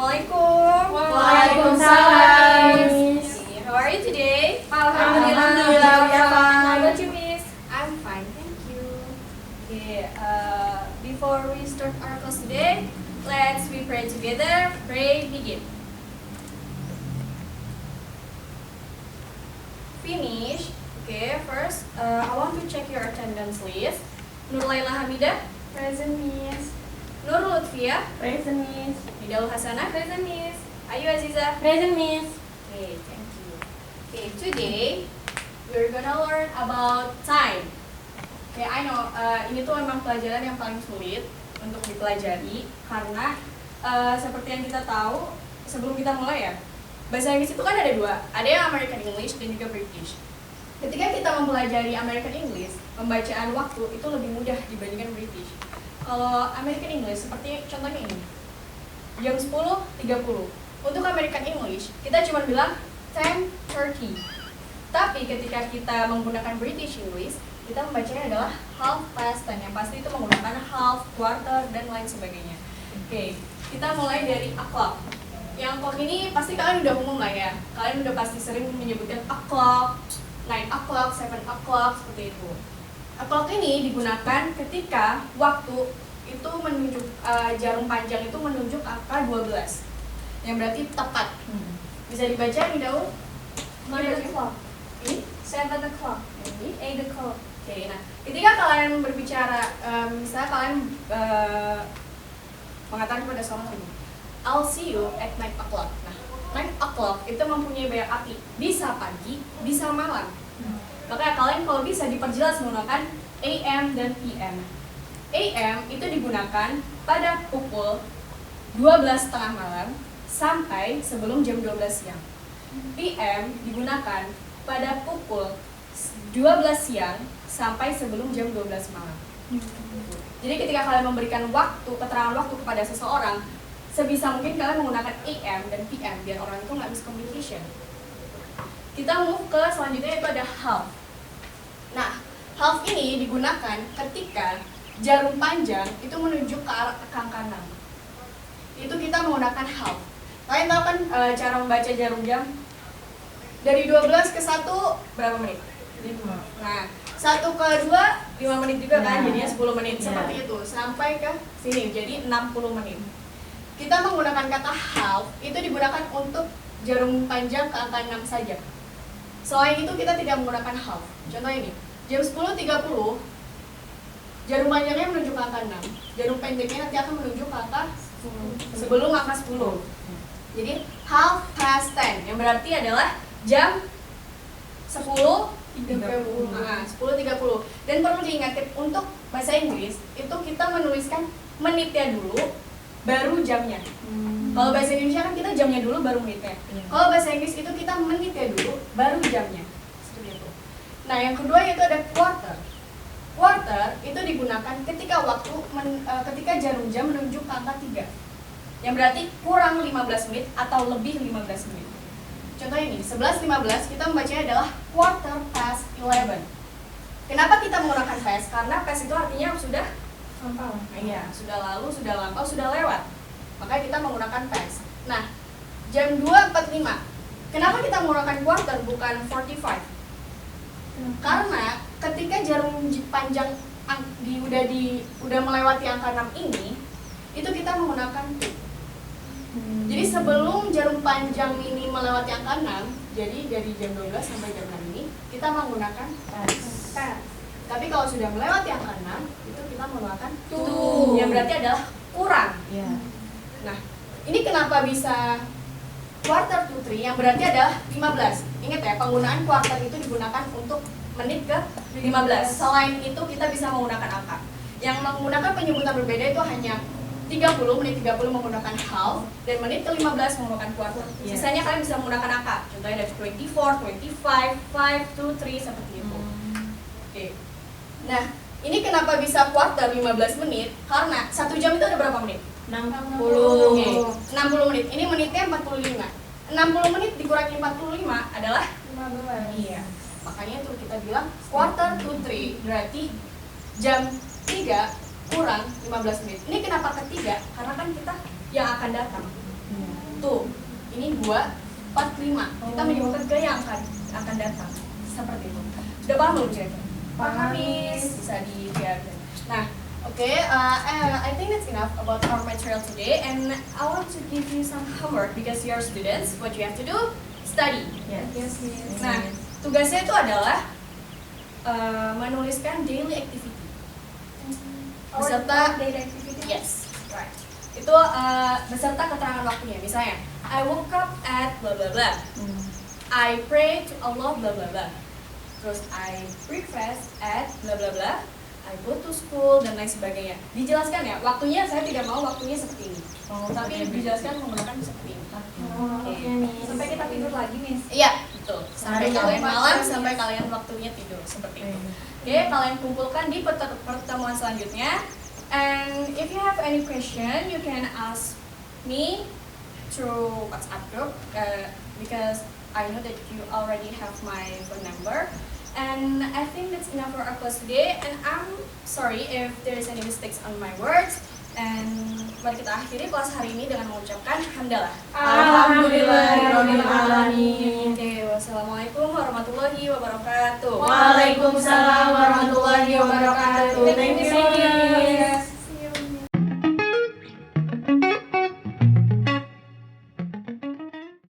Assalamualaikum. Waalaikumsalam. How are you today? Alhamdulillah, we are fine. How about you, Miss? I'm fine, thank you. Okay, before we start our class today, let's we pray together. Pray, begin. Finish. Okay, first, I want to check your attendance list. Nur Laila Hamidah, Present, Miss. Nur Lutfia, Present, Miss. Nidal Hasanah, present Miss. Ayu Aziza. Present, Miss. Okay, thank you. Okay, today we're gonna learn about time. Okay, I know ini tuh memang pelajaran yang paling sulit untuk dipelajari karena seperti yang kita tahu sebelum kita mulai ya, bahasa Inggris itu kan ada dua, ada yang American English dan juga British. Ketika kita mempelajari American English, pembacaan waktu itu lebih mudah dibandingkan British. Kalau American English seperti contohnya ini, jam 10.30. Untuk American English, kita cuma bilang 10:30. Tapi ketika kita menggunakan British English, kita membacanya adalah 10:30, yang pasti itu menggunakan half, quarter, dan lain sebagainya. Oke, kita mulai dari o'clock. Yang clock ini pasti kalian udah umum lah ya. Kalian udah pasti sering menyebutkan o'clock, 9 o'clock, 7 o'clock, seperti itu. O'clock ini digunakan ketika waktu itu menunjuk jarum panjang itu menunjuk angka 12, yang berarti tepat. Bisa dibaca nih Daul? 9 o'clock. Ini? 7 o'clock. Ini? 8 o'clock. Oke, nah ketika kalian berbicara, misalnya kalian mengatakan kepada seorang ini, I'll see you at 9 o'clock. Nah, 9 o'clock itu mempunyai banyak arti, bisa pagi, bisa malam. Makanya kalian kalau bisa diperjelas menggunakan AM dan PM. AM itu digunakan pada pukul 12.30 malam sampai sebelum jam 12 siang. PM digunakan pada pukul 12 siang sampai sebelum jam 12 malam. Jadi ketika kalian memberikan keterangan waktu kepada seseorang, sebisa mungkin kalian menggunakan AM dan PM biar orang itu nggak miscommunication. Kita move ke selanjutnya, yaitu ada half. Nah, half ini digunakan ketika jarum panjang itu menunjuk ke arah angka 6. Itu kita menggunakan half. Kalian tahu kan cara membaca jarum jam? Dari 12 ke 1 berapa menit? 5. Nah, 1 ke 2 5 menit juga kan, Nah, jadinya 10 menit. iya. Seperti itu, sampai ke sini jadi 60 menit. Kita menggunakan kata half itu digunakan untuk jarum panjang ke angka 6 saja. Selain itu kita tidak menggunakan half. Contoh ini, jam 10.30 jarum panjangnya menunjuk ke angka 6. Jarum pendeknya nanti akan menunjuk ke angka sebelum angka 10. Jadi half past 10 yang berarti adalah jam 10.30. Nah, 10.30. Dan perlu diingat untuk bahasa Inggris itu kita menuliskan menitnya dulu baru jamnya. Kalau bahasa Indonesia kan kita jamnya dulu baru menitnya. Kalau bahasa Inggris itu kita menitnya dulu baru jamnya. Seperti itu. Nah, yang kedua yaitu ada quarter. Quarter itu digunakan ketika ketika jarum jam menunjuk ke angka 3. Yang berarti kurang 15 menit atau lebih 15 menit. Contoh ini, 11.15 kita membacanya adalah quarter past 11. Kenapa kita menggunakan past? Karena past itu artinya sudah Lampau. iya, sudah lalu, sudah lampau, sudah lewat. Makanya kita menggunakan past. Nah, jam 2.45. Kenapa kita menggunakan quarter bukan 45? Karena ketika jarum panjang udah melewati angka 6 ini, itu kita menggunakan two. Jadi sebelum jarum panjang ini melewati angka 6, jadi dari jam 12 sampai jam 6 ini kita menggunakan past. Tapi kalau sudah melewati angka 6, itu kita menggunakan two. Yang berarti adalah kurang. Iya. Nah, ini kenapa bisa quarter to 3 yang berarti adalah 15. Ingat ya, penggunaan quarter itu digunakan untuk menit ke 15. Selain itu kita bisa menggunakan angka. Yang menggunakan penyebutan berbeda itu hanya 30, menit 30 menggunakan half, dan menit ke 15 menggunakan quarter. Yeah. Sisanya kalian bisa menggunakan angka. Contohnya ada 24, 25, 5, 2, 3, seperti itu. Oke. Nah, ini kenapa bisa quarter 15 menit? Karena 1 jam itu ada berapa menit? 60. Oke, 60 menit. Ini menitnya 45. 60 menit dikurangi 45 adalah 15. iya. Makanya itu kita bilang quarter to 3, berarti jam 3 kurang 15 menit. Ini kenapa ketiga? Karena kan kita yang akan datang. Tuh, ini 2, 4, 5. Kita menyebutkan ke yang akan datang. Seperti itu. Udah paham belum kira-kira? Paham. Bisa dibiarkan. Nah, okay, I think that's enough about our material today, and I want to give you some homework because you are students. What you have to do, study. Yes, yes. Nah, tugasnya itu adalah menuliskan daily activity. Beserta daily activity. yes, right. Itu beserta keterangan waktunya. Misalnya, I woke up at blah blah blah. I pray to Allah blah blah blah. Terus I breakfast at blah blah blah. I go to school dan lain sebagainya. Dijelaskan ya, waktunya saya tidak mau waktunya seperti ini. Tapi dijelaskan menggunakan seperti ini. Oke nih. Sampai kita tidur lagi, Miss. Iya, betul. Sampai Sampai kalian jam malam, 4, sampai yes. kalian waktunya tidur seperti itu. Oke, kalian kumpulkan di pertemuan selanjutnya. And if you have any question, you can ask me through WhatsApp group because I know that you already have my phone number. And I think that's enough for our class today. And I'm sorry if there is any mistakes on my words. And mari kita akhiri kelas hari ini dengan mengucapkan hamdalah. Alhamdulillahirabbil alamin. Oke, wassalamualaikum warahmatullahi wabarakatuh. Waalaikumsalam warahmatullahi